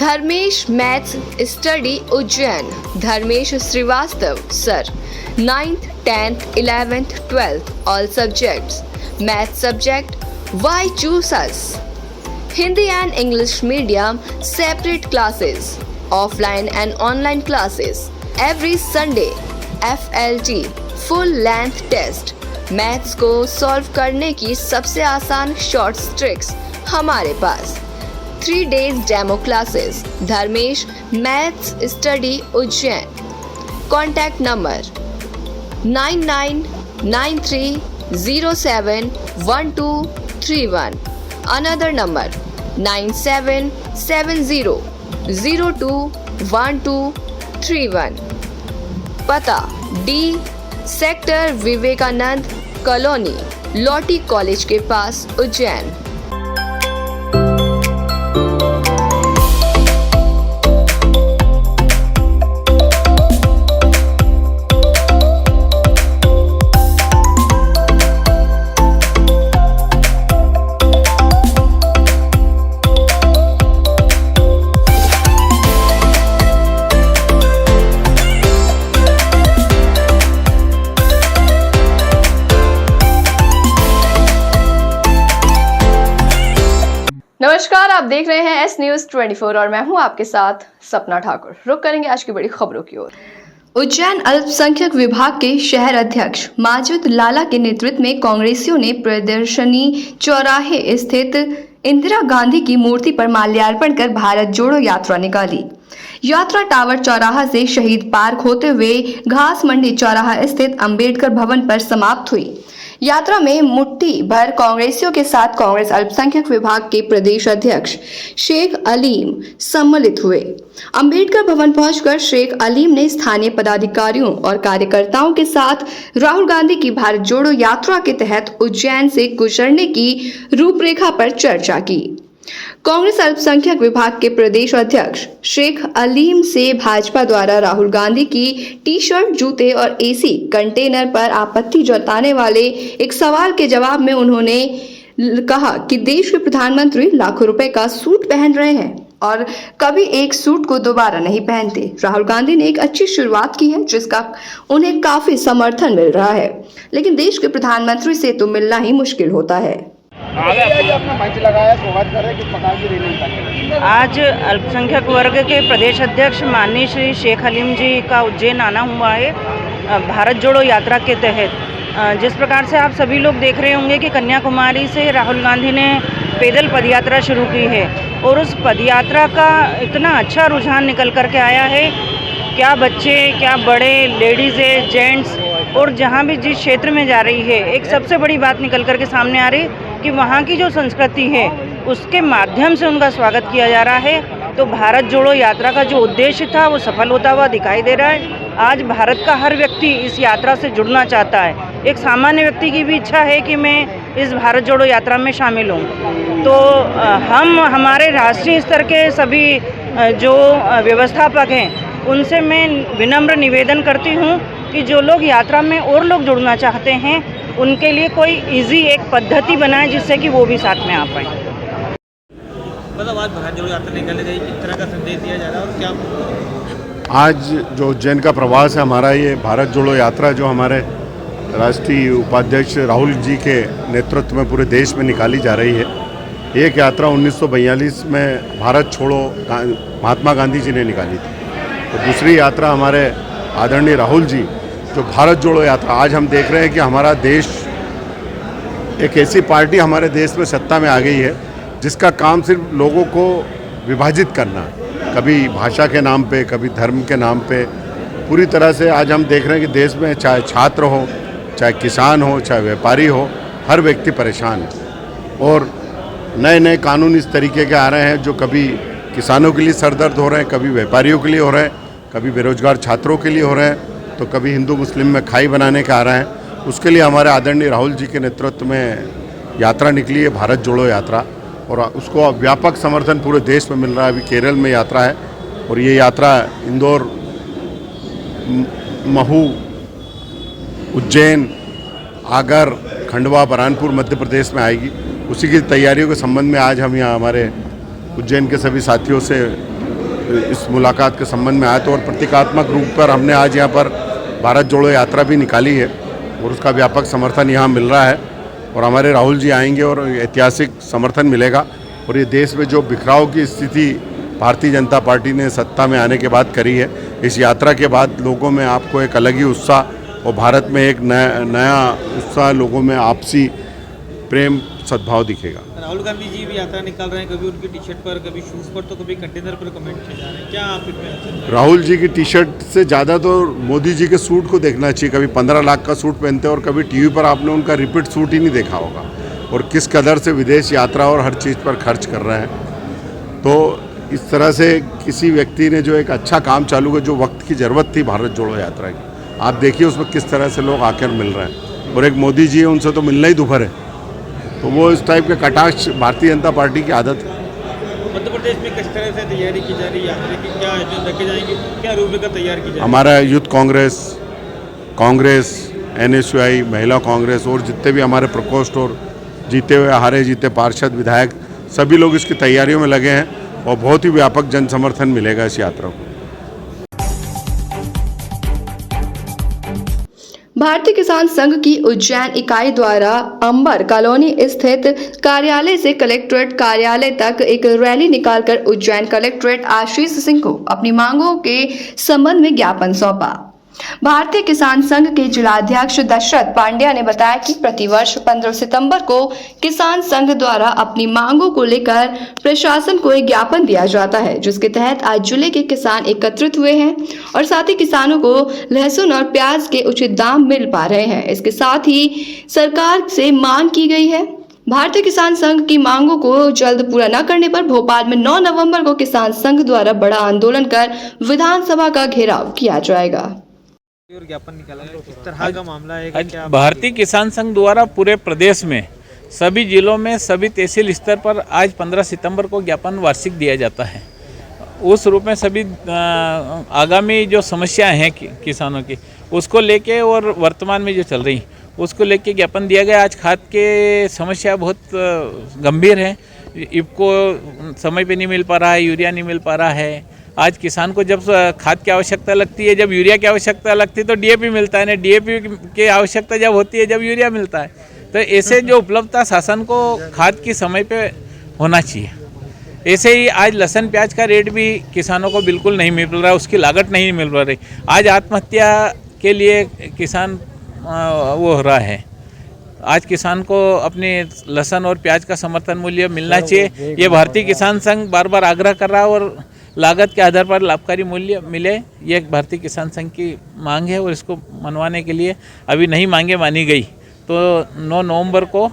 Dharmesh maths study Ujjain, Dharmesh Shrivastava sir, 9th, 10th, 11th, 12th, all subjects. Math subject, why choose us? Hindi and English medium, separate classes, offline and online classes. Every Sunday, FLT, full length test. Maths को solve करने की सबसे आसान shorts tricks हमारे पास। 3 days demo classes, Dharmesh maths study Ujjain. Contact number 9993071231। Another number 9770021231। पता D sector Vivekananda colony, लौटी college के पास, उज्जैन। नमस्कार, आप देख रहे हैं एस न्यूज 24 और मैं हूं आपके साथ सपना ठाकुर। रुक करेंगे आज की बड़ी खबरों की ओर। उज्जैन अल्पसंख्यक विभाग के शहर अध्यक्ष माजिद लाला के नेतृत्व में कांग्रेसियों ने प्रदर्शनी चौराहे स्थित इंदिरा गांधी की मूर्ति पर माल्यार्पण कर भारत जोड़ो यात्रा निकाली। यात्रा टावर चौराहा से शहीद पार्क होते हुए घास मंडी चौराहा स्थित अंबेडकर भवन पर समाप्त हुई। यात्रा में मुट्ठी भर कांग्रेसियों के साथ कांग्रेस अल्पसंख्यक विभाग के प्रदेश अध्यक्ष शेख अलीम सम्मिलित हुए। अंबेडकर भवन पहुंचकर शेख अलीम ने स्थानीय पदाधिकारियों और कार्यकर्ताओं के साथ राहुल गांधी की भारत जोड़ो यात्रा के तहत उज्जैन से गुजरने की रूपरेखा पर चर्चा की। कांग्रेस अल्पसंख्यक विभाग के प्रदेश अध्यक्ष शेख अलीम से भाजपा द्वारा राहुल गांधी की टी-शर्ट, जूते और एसी कंटेनर पर आपत्ति जताने वाले एक सवाल के जवाब में उन्होंने कहा कि देश के प्रधानमंत्री लाखों रुपए का सूट पहन रहे हैं और कभी एक सूट को दोबारा नहीं पहनते। राहुल गांधी ने एक अच्छी शुरुआत की है जिसका उन्हें काफी समर्थन मिल रहा है, लेकिन देश के प्रधानमंत्री से तो मिलना ही मुश्किल होता है। आज अल्पसंख्यक वर्ग के प्रदेश अध्यक्ष माननीय श्री शेख अलीम जी का उज्जैन आना हुआ है भारत जोड़ो यात्रा के तहत। जिस प्रकार से आप सभी लोग देख रहे होंगे कि कन्याकुमारी से राहुल गांधी ने पैदल पदयात्रा शुरू की है और उस पदयात्रा का इतना अच्छा रुझान निकल कर के आया है। क्या बच्चे, क्या बड़े, लेडीज़ है, जेंट्स, और जहाँ भी जिस क्षेत्र में जा रही है, एक सबसे बड़ी बात निकल कर के सामने आ रही कि वहाँ की जो संस्कृति है उसके माध्यम से उनका स्वागत किया जा रहा है। तो भारत जोड़ो यात्रा का जो उद्देश्य था वो सफल होता हुआ दिखाई दे रहा है। आज भारत का हर व्यक्ति इस यात्रा से जुड़ना चाहता है। एक सामान्य व्यक्ति की भी इच्छा है कि मैं इस भारत जोड़ो यात्रा में शामिल हूँ। तो हम हमारे राष्ट्रीय स्तर के सभी जो व्यवस्थापक हैं उनसे मैं विनम्र निवेदन करती हूँ कि जो लोग यात्रा में और लोग जुड़ना चाहते हैं उनके लिए कोई इजी एक पद्धति बनाए जिससे कि वो भी साथ में आ पाए। मतलब आज भारत जोड़ो यात्रा निकाली गई, किस तरह का संदेश दिया जा रहा है और क्या? आज जो उज्जैन का प्रवास है हमारा, ये भारत जोड़ो यात्रा जो हमारे राष्ट्रीय उपाध्यक्ष राहुल जी के नेतृत्व में पूरे देश में निकाली जा रही है। एक यात्रा 1942 में भारत छोड़ो महात्मा गांधी जी ने निकाली थी, तो दूसरी यात्रा हमारे आदरणीय राहुल जी जो भारत जोड़ो यात्रा। आज हम देख रहे हैं कि हमारा देश, एक ऐसी पार्टी हमारे देश में सत्ता में आ गई है जिसका काम सिर्फ लोगों को विभाजित करना, कभी भाषा के नाम पे, कभी धर्म के नाम पे। पूरी तरह से आज हम देख रहे हैं कि देश में चाहे छात्र हो, चाहे किसान हो, चाहे व्यापारी हो, हर व्यक्ति परेशान है। और नए नए कानून इस तरीके के आ रहे हैं जो कभी किसानों के लिए सरदर्द हो रहे हैं, कभी व्यापारियों के लिए हो रहे हैं, कभी बेरोजगार छात्रों के लिए हो रहे हैं, तो कभी हिंदू मुस्लिम में खाई बनाने का आ रहा है। उसके लिए हमारे आदरणीय राहुल जी के नेतृत्व में यात्रा निकली है, भारत जोड़ो यात्रा, और उसको व्यापक समर्थन पूरे देश में मिल रहा है। अभी केरल में यात्रा है और ये यात्रा इंदौर, महू, उज्जैन, आगर, खंडवा, बरहानपुर मध्य प्रदेश में आएगी। उसी की तैयारियों के संबंध में आज हम यहाँ हमारे उज्जैन के सभी साथियों से इस मुलाकात के संबंध में आया तो, और प्रतीकात्मक रूप पर हमने आज यहाँ पर भारत जोड़ो यात्रा भी निकाली है और उसका व्यापक समर्थन यहाँ मिल रहा है। और हमारे राहुल जी आएंगे और ऐतिहासिक समर्थन मिलेगा। और ये देश में जो बिखराव की स्थिति भारतीय जनता पार्टी ने सत्ता में आने के बाद करी है, इस यात्रा के बाद लोगों में आपको एक अलग ही उत्साह और भारत में एक नया उत्साह, लोगों में आपसी प्रेम सद्भाव दिखेगा। राहुल गांधी जी भी यात्रा निकाल रहे हैं, कभी उनकी टी शर्ट पर, कभी शूज़ पर, तो कभी कंटेनर पर कमेंट किए जा रहे हैं। क्या आप इसमें? राहुल जी की टी शर्ट से ज़्यादा तो मोदी जी के सूट को देखना चाहिए। कभी 15 लाख का सूट पहनते हैं और कभी टीवी पर आपने उनका रिपीट सूट ही नहीं देखा होगा। और किस कदर से विदेश यात्रा और हर चीज़ पर खर्च कर रहे हैं। तो इस तरह से किसी व्यक्ति ने जो एक अच्छा काम चालू किया, जो वक्त की ज़रूरत थी भारत जोड़ो यात्रा की, आप देखिए उसमें किस तरह से लोग आकर मिल रहे हैं। और एक मोदी जी है, उनसे तो मिलना ही दुभर है। तो वो इस टाइप के कटाक्ष भारतीय जनता पार्टी की आदत है। मध्य प्रदेश में किस तरह से तैयारी की जा रही है यात्रा की? क्या एजेंडा रखे जाएंगे, क्या रूपरेखा तैयार की जाएगी? हमारा यूथ कांग्रेस, NSUI, महिला कांग्रेस और जितने भी हमारे प्रकोष्ठ और जीते हुए हारे जीते पार्षद विधायक सभी लोग इसकी तैयारियों में लगे हैं और बहुत ही व्यापक जन समर्थन मिलेगा इस यात्रा को। भारतीय किसान संघ की उज्जैन इकाई द्वारा अंबर कॉलोनी स्थित कार्यालय से कलेक्ट्रेट कार्यालय तक एक रैली निकालकर उज्जैन कलेक्ट्रेट आशीष सिंह को अपनी मांगों के संबंध में ज्ञापन सौंपा। भारतीय किसान संघ के जिलाध्यक्ष दशरथ पांड्या ने बताया कि प्रतिवर्ष 15 सितंबर को किसान संघ द्वारा अपनी मांगों को लेकर प्रशासन को एक ज्ञापन दिया जाता है, जिसके तहत आज जिले के किसान एकत्रित हुए हैं और साथ ही किसानों को लहसुन और प्याज के उचित दाम मिल पा रहे हैं। इसके साथ ही सरकार से मांग की गई है। भारतीय किसान संघ की मांगों को जल्द पूरा न करने पर भोपाल में 9 नवंबर को किसान संघ द्वारा बड़ा आंदोलन कर विधानसभा का घेराव किया जाएगा। और ज्ञापन निकाला है, किस तरह का मामला है? आज भारतीय किसान संघ द्वारा पूरे प्रदेश में सभी जिलों में सभी तहसील स्तर पर आज 15 सितंबर को ज्ञापन वार्षिक दिया जाता है। उस रूप में सभी आगामी जो समस्याएं हैं किसानों की उसको लेके और वर्तमान में जो चल रही उसको लेके ज्ञापन दिया गया। आज खाद के समस्या बहुत गंभीर है। इफको समय पे नहीं मिल पा रहा है, यूरिया नहीं मिल पा रहा है। आज किसान को जब खाद की आवश्यकता लगती है, जब यूरिया की आवश्यकता लगती है तो डीएपी मिलता है, ना डीएपी की आवश्यकता जब होती है जब यूरिया मिलता है। तो ऐसे जो उपलब्धता शासन को खाद की समय पे होना चाहिए। ऐसे ही आज लहसुन प्याज का रेट भी किसानों को बिल्कुल नहीं मिल रहा है, उसकी लागत नहीं मिल रही। आज आत्महत्या के लिए किसान वो हो रहा है। आज किसान को अपने लहसुन और प्याज का समर्थन मूल्य मिलना चाहिए। ये भारतीय किसान संघ बार बार आग्रह कर रहा है और लागत के आधार पर लाभकारी मूल्य मिले, ये भारतीय किसान संघ की मांग है। और इसको मनवाने के लिए अभी नहीं मांगे मानी गई तो 9 नवंबर को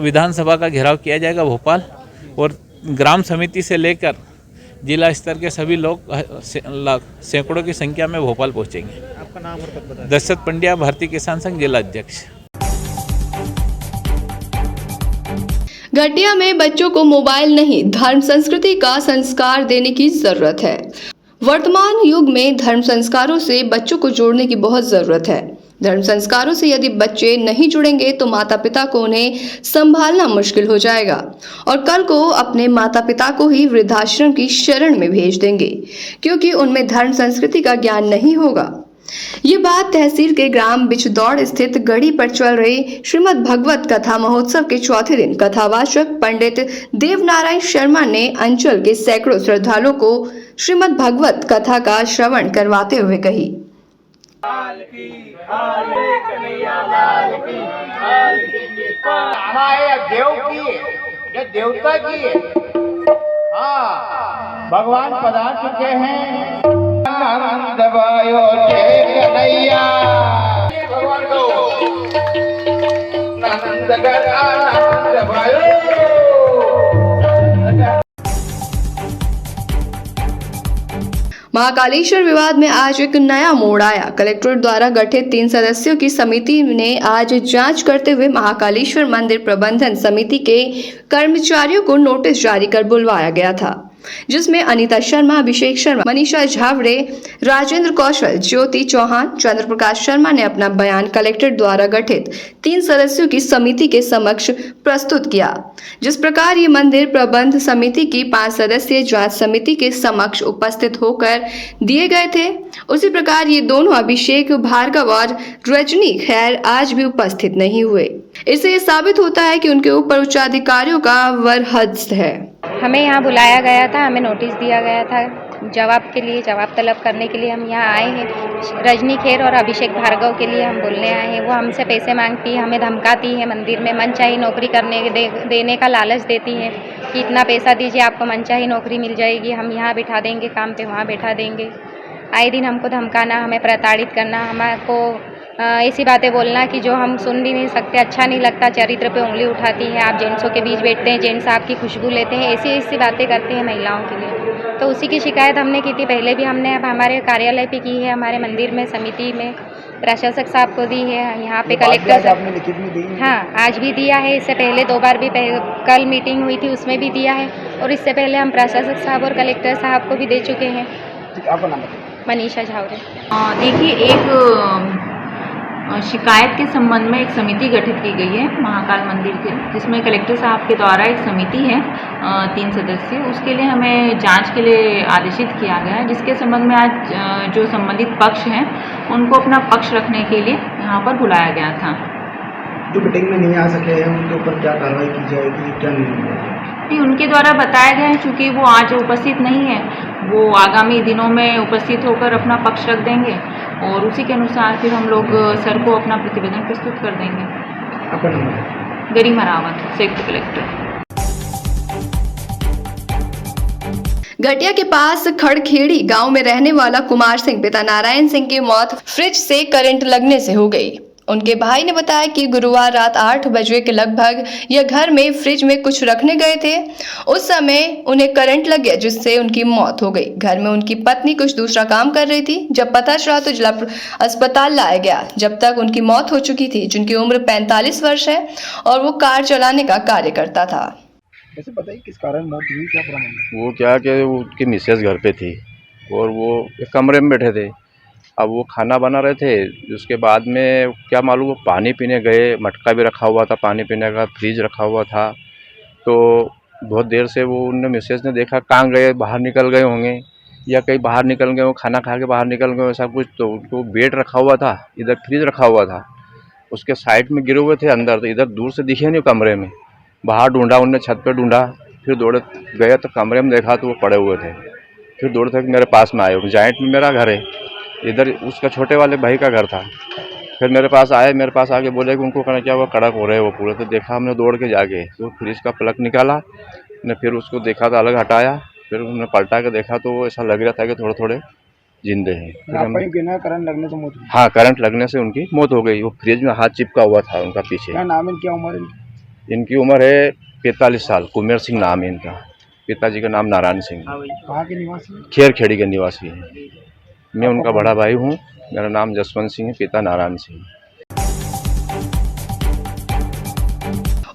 विधानसभा का घेराव किया जाएगा भोपाल। और ग्राम समिति से लेकर जिला स्तर के सभी लोग सैकड़ों की संख्या में भोपाल पहुंचेंगे। आपका नाम और पद बताएं। दशरथ पंड्या, भारतीय किसान संघ जिला अध्यक्ष। घटिया में बच्चों को मोबाइल नहीं, धर्म संस्कृति का संस्कार देने की जरूरत है। वर्तमान युग में धर्म संस्कारों से बच्चों को जोड़ने की बहुत जरूरत है। धर्म संस्कारों से यदि बच्चे नहीं जुड़ेंगे तो माता पिता को उन्हें संभालना मुश्किल हो जाएगा और कल को अपने माता पिता को ही वृद्धाश्रम की शरण में भेज देंगे, क्योंकि उनमें धर्म संस्कृति का ज्ञान नहीं होगा। ये बात तहसील के ग्राम बिचदौड़ स्थित गढ़ी पर चल रही श्रीमद् भगवत कथा महोत्सव के चौथे दिन कथावाचक पंडित देवनारायण शर्मा ने अंचल के सैकड़ों श्रद्धालुओं को श्रीमद् भगवत कथा का श्रवण करवाते हुए कही। देवता की है। हाँ, भगवान पधार चुके हैं। आनंद भयो जय कन्हैया, भगवान को आनंद कर आनंद भयो। महाकालेश्वर विवाद में आज एक नया मोड़ आया। कलेक्ट्रेट द्वारा गठित 3 सदस्यों की समिति ने आज जांच करते हुए महाकालेश्वर मंदिर प्रबंधन समिति के कर्मचारियों को नोटिस जारी कर बुलवाया गया था। जिसमें अनीता शर्मा, अभिषेक शर्मा, मनीषा झावड़े, राजेंद्र कौशल, ज्योति चौहान, चंद्र प्रकाश शर्मा ने अपना बयान कलेक्टर द्वारा गठित 3 सदस्यों की समिति के समक्ष प्रस्तुत किया। जिस प्रकार ये मंदिर प्रबंध समिति की 5 सदस्यीय जांच समिति के समक्ष उपस्थित होकर दिए गए थे, उसी प्रकार ये दोनों अभिषेक भार्गव और रजनी खैर आज भी उपस्थित नहीं हुए। इससे ये साबित होता है कि उनके ऊपर उच्चाधिकारियों का वरहस्त है। हमें यहाँ बुलाया गया था, हमें नोटिस दिया गया था जवाब के लिए, जवाब तलब करने के लिए हम यहाँ आए हैं। रजनी खेर और अभिषेक भार्गव के लिए हम बोलने आए हैं। वो हमसे पैसे मांगती है, हमें धमकाती है, मंदिर में मनचाही नौकरी देने का लालच देती हैं कि इतना पैसा दीजिए आपको मनचाही नौकरी मिल जाएगी, हम यहाँ बिठा देंगे, काम पे वहाँ बिठा देंगे। आए दिन हमको धमकाना, हमें प्रताड़ित करना, हमको ऐसी बातें बोलना कि जो हम सुन भी नहीं सकते, अच्छा नहीं लगता, चरित्र पे उंगली उठाती हैं, आप जेंट्सों के बीच बैठते हैं, जेंट्स आपकी खुशबू लेते हैं, ऐसी ऐसी बातें करते हैं महिलाओं के लिए। तो उसी की शिकायत हमने की थी, पहले भी हमने अब हमारे कार्यालय पे की है, हमारे मंदिर में समिति में प्रशासक साहब को दी है, यहाँ पे कलेक्टर साहब, हाँ आज भी दिया है, इससे पहले 2 बार भी कल मीटिंग हुई थी उसमें भी दिया है, और इससे पहले हम प्रशासक साहब और कलेक्टर साहब को भी दे चुके हैं। आपका नाम बताइए। मनीषा झावड़े। देखिए, एक शिकायत के संबंध में एक समिति गठित की गई है महाकाल मंदिर के, जिसमें कलेक्टर साहब के द्वारा एक समिति है 3 सदस्यीय, उसके लिए हमें जांच के लिए आदेशित किया गया है, जिसके संबंध में आज जो संबंधित पक्ष हैं उनको अपना पक्ष रखने के लिए यहाँ पर बुलाया गया था। जो मीटिंग में नहीं आ सके हैं उनके ऊपर क्या कार्रवाई की जाएगी, क्या निर्णय होगा? नहीं, उनके द्वारा बताया गया है, चूँकि वो आज उपस्थित नहीं है, वो आगामी दिनों में उपस्थित होकर अपना पक्ष रख देंगे और उसी के अनुसार फिर हम लोग सर को अपना प्रतिवेदन प्रस्तुत कर देंगे। आपका नंबर? गरिमा रावत, संयुक्त कलेक्टर। घटिया के पास खड़खेड़ी गांव में रहने वाला कुमार सिंह पिता नारायण सिंह की मौत फ्रिज से करंट लगने से हो गई। उनके भाई ने बताया कि गुरुवार रात 8 बजे के लगभग यह घर में फ्रिज में कुछ रखने गए थे, उस समय उन्हें करंट लग गया जिससे उनकी मौत हो गई। घर में उनकी पत्नी कुछ दूसरा काम कर रही थी। जब पता चला तो जिला अस्पताल लाया गया, जब तक उनकी मौत हो चुकी थी, जिनकी उम्र 45 वर्ष है और वो कार चलाने का कार्य करता था। वैसे बताइए किस कारण मौत हुई, क्या प्रमाण है? वो क्या कि उसकी मिसेज घर पे थी और वो एक कमरे में बैठे थे। अब वो खाना बना रहे थे, उसके बाद में क्या मालूम वो पानी पीने गए, मटका भी रखा हुआ था पानी पीने का, फ्रिज रखा हुआ था। तो बहुत देर से वो उनने मिसेज ने देखा कहाँ गए, बाहर निकल गए होंगे या कहीं बाहर निकल गए, वो खाना खा के बाहर निकल गए ऐसा कुछ। तो उनको बेड रखा हुआ था, इधर फ्रिज रखा हुआ था, उसके साइड में गिरे हुए थे अंदर, तो इधर दूर से दिखे नहीं कमरे में। बाहर ढूंढा उनने, छत पे ढूंढा, फिर दौड़े गए तो कमरे में देखा तो वो पड़े हुए थे। फिर दौड़ते मेरे पास में आए, जॉइंट में मेरा घर है, इधर उसका छोटे वाले भाई का घर था। फिर मेरे पास आए, मेरे पास आके बोले कि उनको कहना क्या हुआ, कड़क हो रहे हैं वो पूरे। तो देखा हमने दौड़ के जाके तो फ्रिज का प्लग निकाला ने, फिर उसको देखा तो अलग हटाया, फिर उन्होंने पलटा के देखा तो वो ऐसा लग रहा था कि थोड़े थोड़े जिंदे हैं। करंट लगने से मौत हुई? हाँ, करंट लगने से उनकी मौत हो गई। वो फ्रिज में हाथ चिपका हुआ था उनका पीछे। क्या नाम है, क्या उम्र है? इनकी उम्र है 45 साल। कुमेर सिंह नाम है इनका, पिताजी का नाम नारायण सिंह। कहाँ के निवासी? खेरखेड़ी के निवासी है। मैं उनका बड़ा भाई हूँ, मेरा नाम जसवंत सिंह है, पिता नारायण सिंह।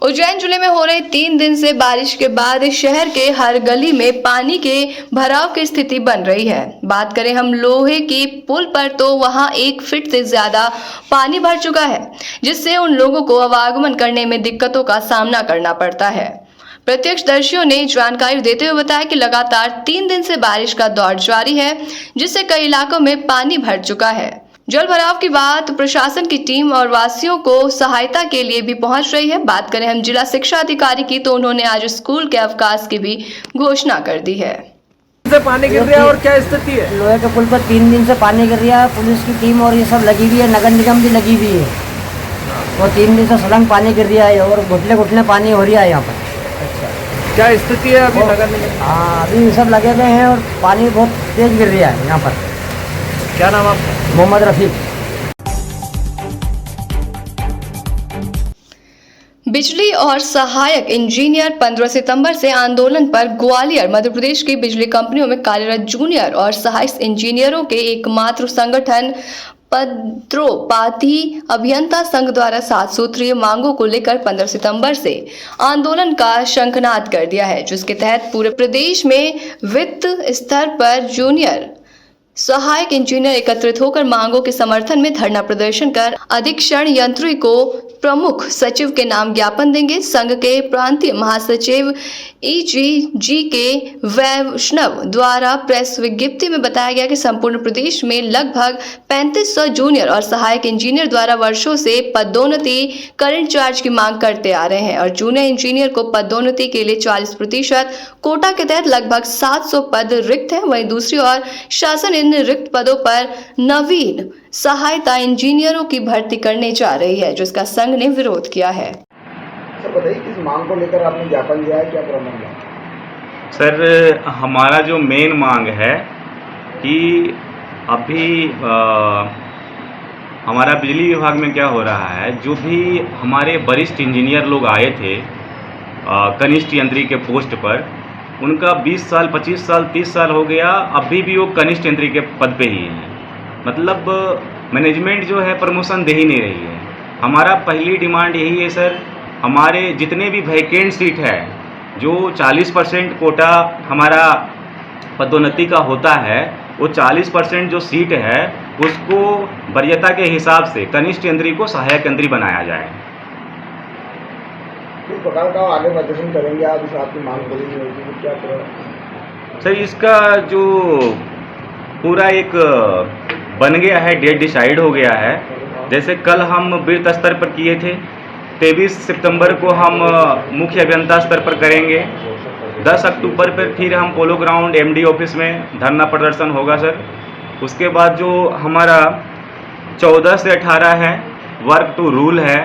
उज्जैन जिले में हो रहे 3 दिन से बारिश के बाद शहर के हर गली में पानी के भराव की स्थिति बन रही है। बात करें हम लोहे की पुल पर तो वहां 1 फीट से ज्यादा पानी भर चुका है, जिससे उन लोगों को आवागमन करने में दिक्कतों का सामना करना पड़ता है। प्रत्यक्षदर्शियों ने जानकारी देते हुए बताया कि लगातार 3 दिन से बारिश का दौर जारी है, जिससे कई इलाकों में पानी भर चुका है। जल भराव की बात प्रशासन की टीम और वासियों को सहायता के लिए भी पहुंच रही है। बात करें हम जिला शिक्षा अधिकारी की तो उन्होंने आज स्कूल के अवकाश की भी घोषणा कर दी है। पानी गिर रहा है और क्या स्थिति है? लोहे के पुल पर 3 दिन से पानी गिर रहा है। पुलिस की टीम और ये सब लगी हुई है, नगर निगम भी लगी हुई है और 3 दिन से सलंग पानी गिर रहा है और घुटने घुटने पानी हो रहा है यहाँ पर। क्या स्थिति है अभी नगर निगम? हाँ, अभी सब लगे हुए हैं और पानी बहुत तेज गिर रहा है यहाँ पर। क्या नाम आपका? मोहम्मद रफीक। बिजली और सहायक इंजीनियर 15 सितंबर से आंदोलन पर ग्वालियर मध्य प्रदेश की बिजली कंपनियों में कार्यरत जूनियर और सहायक इंजीनियरों के एकमात्र संगठन पत्रोपाधि अभियंता संघ द्वारा 7 सूत्रीय मांगों को लेकर 15 सितंबर से आंदोलन का शंखनाद कर दिया है, जिसके तहत पूरे प्रदेश में वित्त स्तर पर जूनियर सहायक इंजीनियर एकत्रित होकर मांगों के समर्थन में धरना प्रदर्शन कर अधीक्षण यंत्री को प्रमुख सचिव के नाम ज्ञापन देंगे। संघ के प्रांतीय महासचिव EGG के वैष्णव द्वारा प्रेस विज्ञप्ति में बताया गया कि संपूर्ण प्रदेश में लगभग 3500 जूनियर और सहायक इंजीनियर द्वारा वर्षों से पदोन्नति करंट चार्ज की मांग करते आ रहे हैं और जूनियर इंजीनियर को पदोन्नति के लिए 40% कोटा के तहत लगभग 700 पद रिक्त है। वहीं दूसरी ओर शासन इन रिक्त पदों पर नवीन सहायता इंजीनियरों की भर्ती करने जा रही है, जिसका संघ ने विरोध किया है। सर बताइए, किस मांग को लेकर आपने ज्ञापन दिया है, क्या प्रॉब्लम है? सर हमारा जो मेन मांग है कि अभी हमारा बिजली विभाग में क्या हो रहा है, जो भी हमारे वरिष्ठ इंजीनियर लोग आए थे कनिष्ठ यंत्री के पोस्ट पर, उनका 20 साल 25 साल 30 साल हो गया, अभी भी वो कनिष्ठ यंत्री के पद पे ही हैं। मतलब मैनेजमेंट जो है प्रमोशन दे ही नहीं रही है। हमारा पहली डिमांड यही है सर, हमारे जितने भी वैकेंट सीट है, जो 40% कोटा हमारा पदोन्नति का होता है, वो 40% जो सीट है उसको वरीयता के हिसाब से कनिष्ठ यंत्री को सहायक यंत्री बनाया जाए। किस प्रकार का आगे प्रदर्शन करेंगे आप, इस आपकी मांग पूरी नहीं होगी तो क्या करें? सर इसका जो पूरा एक बन गया है, डेट डिसाइड हो गया है। जैसे कल हम वृत्त स्तर पर किए थे, 23 सितंबर को हम मुख्य अभियंता स्तर पर करेंगे, 10 अक्टूबर पर फिर हम पोलो ग्राउंड MD ऑफिस में धरना प्रदर्शन होगा सर। उसके बाद जो हमारा 14 से 18 है वर्क टू रूल है।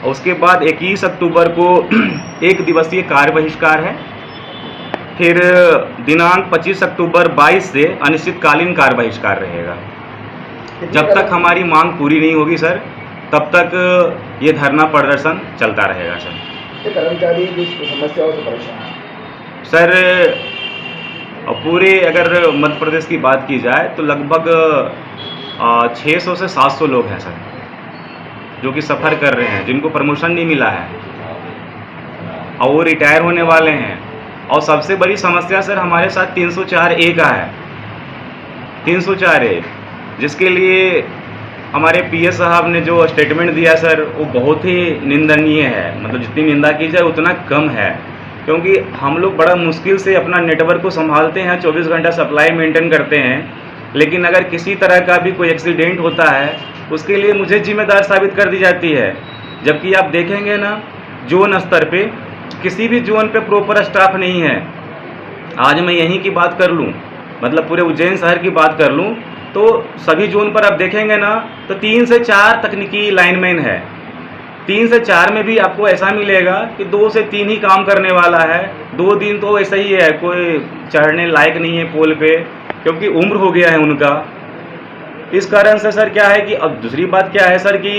उसके बाद 21 अक्टूबर को 1 दिवसीय कार्य बहिष्कार है। फिर दिनांक 25 अक्टूबर 22 से अनिश्चितकालीन कार्य बहिष्कार रहेगा। जब तक हमारी मांग पूरी नहीं होगी सर, तब तक ये धरना प्रदर्शन चलता रहेगा सर। कर्मचारी जिस समस्याओं से परेशान है सर, पूरे अगर मध्य प्रदेश की बात की जाए तो लगभग 600 से 700 लोग हैं सर, जो कि सफ़र कर रहे हैं, जिनको प्रमोशन नहीं मिला है और वो रिटायर होने वाले हैं। और सबसे बड़ी समस्या सर हमारे साथ 304A का है, 304A, जिसके लिए हमारे PS साहब ने जो स्टेटमेंट दिया सर, वो बहुत ही निंदनीय है। मतलब जितनी निंदा की जाए उतना कम है, क्योंकि हम लोग बड़ा मुश्किल से अपना नेटवर्क को संभालते हैं, 24 घंटा सप्लाई मेंटेन करते हैं, लेकिन अगर किसी तरह का भी कोई एक्सीडेंट होता है उसके लिए मुझे जिम्मेदार साबित कर दी जाती है। जबकि आप देखेंगे ना, जोन स्तर पे किसी भी जोन पे प्रॉपर स्टाफ नहीं है। आज मैं यहीं की बात कर लूँ, मतलब पूरे उज्जैन शहर की बात कर लूँ, तो सभी जोन पर आप देखेंगे ना तो 3 से 4 तकनीकी लाइनमैन है। 3 से 4 में भी आपको ऐसा मिलेगा कि 2 से 3 ही काम करने वाला है। 2 दिन तो ऐसा ही है, कोई चढ़ने लायक नहीं है पोल पे, क्योंकि उम्र हो गया है उनका। इस कारण से सर क्या है कि अब दूसरी बात क्या है सर कि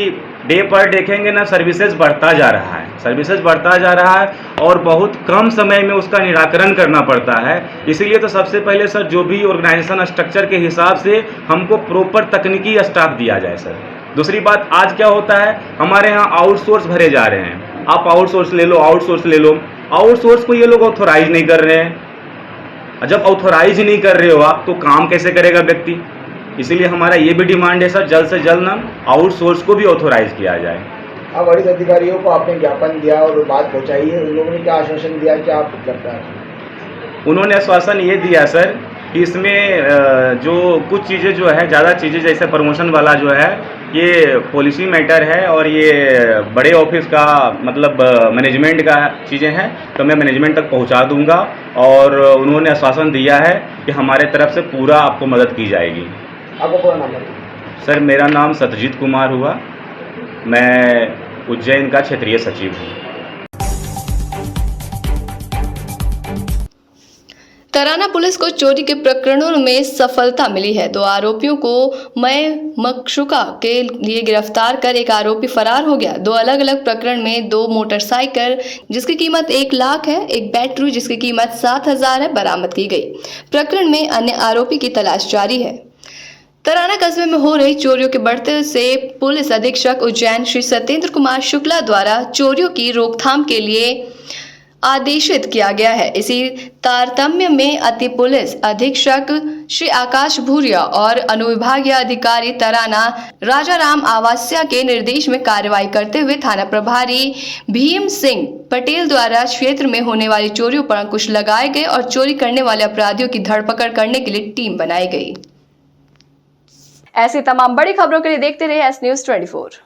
डे पर देखेंगे ना, सर्विसेज बढ़ता जा रहा है, सर्विसेज बढ़ता जा रहा है और बहुत कम समय में उसका निराकरण करना पड़ता है। इसीलिए तो सबसे पहले सर जो भी ऑर्गेनाइजेशन स्ट्रक्चर के हिसाब से हमको प्रॉपर तकनीकी स्टाफ दिया जाए सर। दूसरी बात, आज क्या होता है, हमारे यहाँ आउटसोर्स भरे जा रहे हैं। आप आउटसोर्स ले लो, आउटसोर्स ले लो, आउटसोर्स को ये लोग ऑथोराइज नहीं कर रहे हैं। जब ऑथोराइज नहीं कर रहे हो आप, तो काम कैसे करेगा व्यक्ति? इसीलिए हमारा ये भी डिमांड है सर, जल्द से जल्द ना आउटसोर्स को भी ऑथोराइज किया जाए। अब वरिष्ठ अधिकारियों को आपने ज्ञापन दिया और बात पहुंचाई है, उन लोगों ने क्या आश्वासन दिया, क्या आप लगता है? उन्होंने आश्वासन ये दिया सर कि इसमें जो कुछ चीज़ें जो है, ज़्यादा चीज़ें जैसे प्रमोशन वाला जो है, ये पॉलिसी मैटर है और ये बड़े ऑफिस का मतलब मैनेजमेंट का चीज़ें हैं, तो मैं मैनेजमेंट तक पहुंचा दूंगा। और उन्होंने आश्वासन दिया है कि हमारे तरफ से पूरा आपको मदद की जाएगी। आपका पूरा नाम है? सर मेरा नाम सत्यजीत कुमार हुआ, मैं उज्जैन का क्षेत्रीय सचिव हूँ। तराना पुलिस को चोरी के प्रकरणों में सफलता मिली है। 2 आरोपियों को मय मकशुका के लिए गिरफ्तार कर एक आरोपी फरार हो गया। 2 अलग अलग प्रकरण में 2 मोटरसाइकिल जिसकी कीमत 1 लाख है, एक बैटरी जिसकी कीमत 7,000 है, बरामद की गई। प्रकरण में अन्य आरोपी की तलाश जारी है। तराना कस्बे में हो रही चोरियों के बढ़ते से पुलिस अधीक्षक उज्जैन श्री सत्येंद्र कुमार शुक्ला द्वारा चोरियों की रोकथाम के लिए आदेशित किया गया है। इसी तारतम्य में अति पुलिस अधीक्षक श्री आकाश भूरिया और अनुविभागीय अधिकारी तराना राजाराम आवासिया के निर्देश में कार्रवाई करते हुए थाना प्रभारी भीम सिंह पटेल द्वारा क्षेत्र में होने वाली चोरियों पर अंकुश लगाए गए और चोरी करने वाले अपराधियों की धरपकड़ करने के लिए टीम बनाई गई। ऐसी तमाम बड़ी खबरों के लिए देखते रहिए एस न्यूज़ 24।